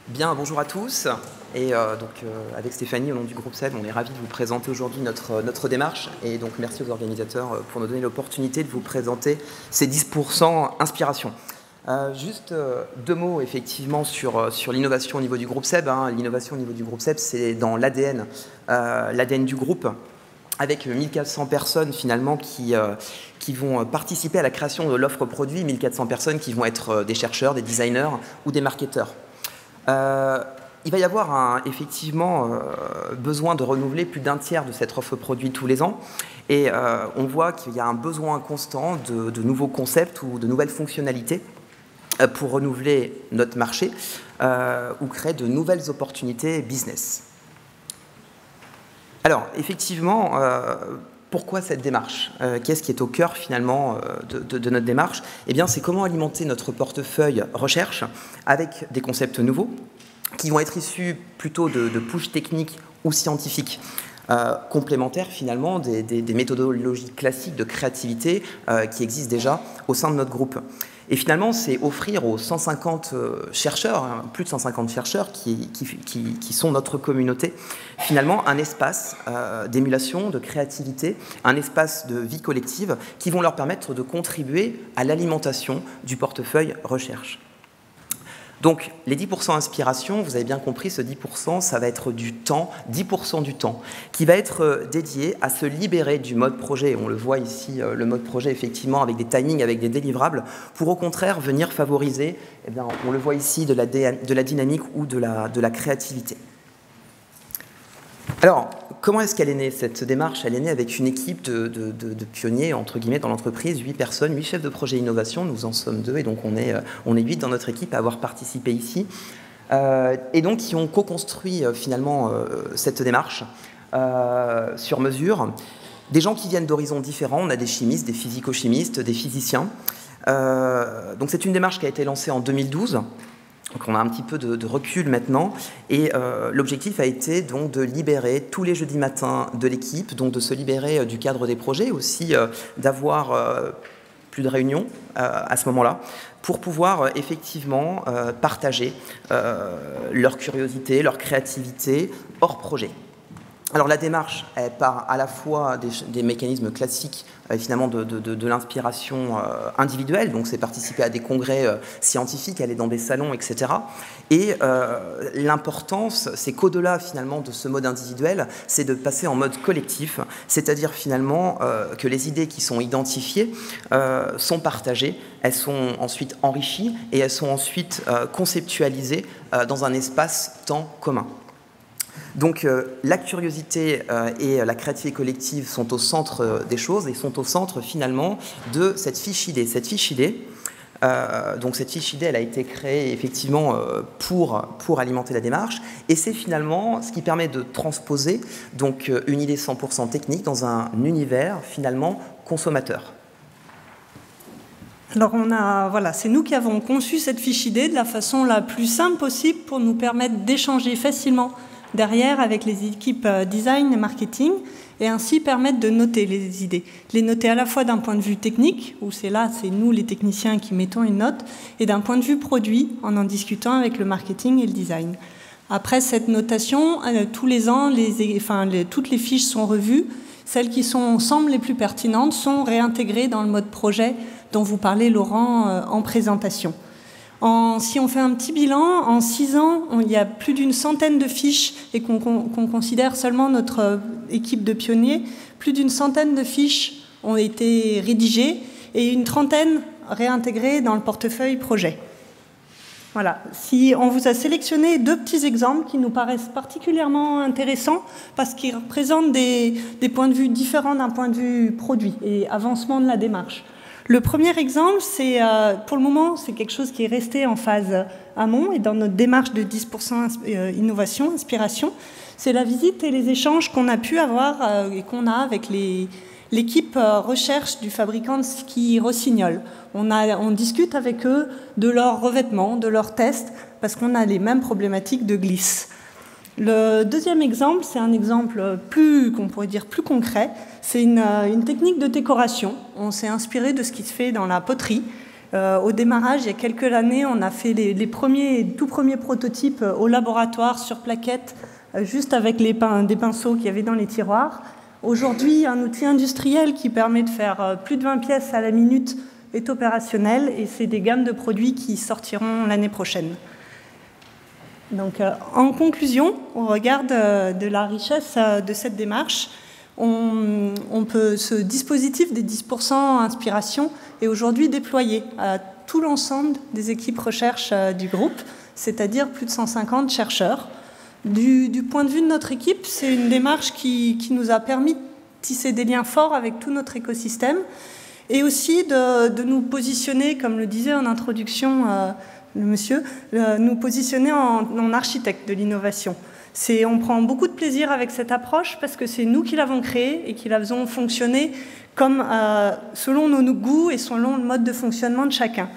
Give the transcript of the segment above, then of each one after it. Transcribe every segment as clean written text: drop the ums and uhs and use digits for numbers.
Bien, bonjour à tous. Et avec Stéphanie, au nom du groupe SEB, on est ravis de vous présenter aujourd'hui notre démarche. Et donc, merci aux organisateurs pour nous donner l'opportunité de vous présenter ces 10% inspiration. Juste deux mots, effectivement, sur l'innovation au niveau du groupe SEB. L'innovation au niveau du groupe SEB, c'est dans l'ADN du groupe, avec 1400 personnes, finalement, qui vont participer à la création de l'offre produit, 1400 personnes qui vont être des chercheurs, des designers ou des marketeurs. Il va y avoir effectivement besoin de renouveler plus d'un tiers de cette offre produit tous les ans. Et on voit qu'il y a un besoin constant de nouveaux concepts ou de nouvelles fonctionnalités pour renouveler notre marché ou créer de nouvelles opportunités business. Alors, effectivement, pourquoi cette démarche? Qu'est-ce qui est au cœur, finalement, de notre démarche? Eh bien, c'est comment alimenter notre portefeuille recherche avec des concepts nouveaux qui vont être issus plutôt de push techniques ou scientifiques, complémentaires, finalement, des méthodologies classiques de créativité qui existent déjà au sein de notre groupe. Et finalement, c'est offrir aux 150 chercheurs, plus de 150 chercheurs qui sont notre communauté, finalement un espace d'émulation, de créativité, un espace de vie collective qui vont leur permettre de contribuer à l'alimentation du portefeuille recherche. Donc, les 10% inspiration, vous avez bien compris, ce 10%, ça va être du temps, 10% du temps, qui va être dédié à se libérer du mode projet. On le voit ici, le mode projet, effectivement, avec des timings, avec des délivrables, pour au contraire venir favoriser, eh bien, on le voit ici, de la dynamique ou de la créativité. Alors, comment est-ce qu'elle est née, cette démarche? Elle est née avec une équipe de pionniers, entre guillemets, dans l'entreprise, 8 personnes, 8 chefs de projet innovation, nous en sommes 2, et donc on est 8 dans notre équipe à avoir participé ici, et donc qui ont co-construit finalement cette démarche sur mesure. Des gens qui viennent d'horizons différents, on a des chimistes, des physico-chimistes, des physiciens. Donc c'est une démarche qui a été lancée en 2012. Donc on a un petit peu de recul maintenant, et l'objectif a été donc de libérer tous les jeudis matins de l'équipe, donc de se libérer du cadre des projets, aussi d'avoir plus de réunions à ce moment-là, pour pouvoir effectivement partager leur curiosité, leur créativité hors projet. Alors la démarche, elle part à la fois des mécanismes classiques, finalement de l'inspiration individuelle, donc c'est participer à des congrès scientifiques, aller dans des salons, etc. Et l'importance, c'est qu'au-delà finalement de ce mode individuel, c'est de passer en mode collectif, c'est-à-dire finalement que les idées qui sont identifiées sont partagées, elles sont ensuite enrichies et elles sont ensuite conceptualisées dans un espace-temps commun. Donc la curiosité et la créativité collective sont au centre des choses et sont au centre finalement de cette fiche idée. Cette fiche idée, elle a été créée effectivement pour alimenter la démarche, et c'est finalement ce qui permet de transposer donc une idée 100% technique dans un univers finalement consommateur. Alors voilà, c'est nous qui avons conçu cette fiche idée de la façon la plus simple possible pour nous permettre d'échanger facilement derrière avec les équipes design et marketing, et ainsi permettre de noter les idées. Les noter à la fois d'un point de vue technique, où c'est nous les techniciens qui mettons une note, et d'un point de vue produit, en discutant avec le marketing et le design. Après cette notation, tous les ans, toutes les fiches sont revues. Celles qui semblent les plus pertinentes sont réintégrées dans le mode projet dont vous parlez, Laurent, en présentation. Si on fait un petit bilan, en 6 ans, il y a plus d'une centaine de fiches, et qu'on considère seulement notre équipe de pionniers, plus d'une centaine de fiches ont été rédigées et une trentaine réintégrées dans le portefeuille projet. Voilà. Si on vous a sélectionné 2 petits exemples qui nous paraissent particulièrement intéressants parce qu'ils représentent des points de vue différents d'un point de vue produit et avancement de la démarche. Le premier exemple, pour le moment, c'est quelque chose qui est resté en phase amont et dans notre démarche de 10% innovation, inspiration, c'est la visite et les échanges qu'on a pu avoir et qu'on a avec l'équipe recherche du fabricant de ski Rossignol. On discute avec eux de leurs revêtements, de leurs tests, parce qu'on a les mêmes problématiques de glisse. Le deuxième exemple, c'est un exemple qu'on pourrait dire plus concret. C'est une technique de décoration. On s'est inspiré de ce qui se fait dans la poterie. Au démarrage, il y a quelques années, on a fait les tout premiers prototypes au laboratoire sur plaquettes, juste avec des pinceaux qu'il y avait dans les tiroirs. Aujourd'hui, un outil industriel qui permet de faire plus de 20 pièces à la minute est opérationnel et c'est des gammes de produits qui sortiront l'année prochaine. Donc, en conclusion, au regard de la richesse de cette démarche, ce dispositif des 10% inspiration est aujourd'hui déployé à tout l'ensemble des équipes recherche du groupe, c'est-à-dire plus de 150 chercheurs. Du point de vue de notre équipe, c'est une démarche qui nous a permis de tisser des liens forts avec tout notre écosystème et aussi de nous positionner, comme le disait en introduction le monsieur, nous positionner en architecte de l'innovation. On prend beaucoup de plaisir avec cette approche parce que c'est nous qui l'avons créée et qui la faisons fonctionner comme selon nos goûts et selon le mode de fonctionnement de chacun.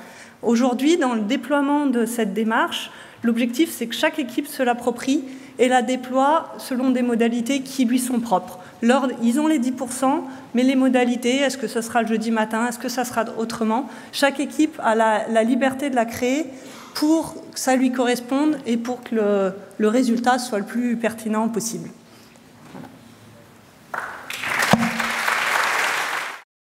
Aujourd'hui, dans le déploiement de cette démarche, l'objectif, c'est que chaque équipe se l'approprie et la déploie selon des modalités qui lui sont propres. Ils ont les 10%, mais les modalités, est-ce que ce sera le jeudi matin, est-ce que ça sera autrement? Chaque équipe a la liberté de la créer pour que ça lui corresponde et pour que le résultat soit le plus pertinent possible.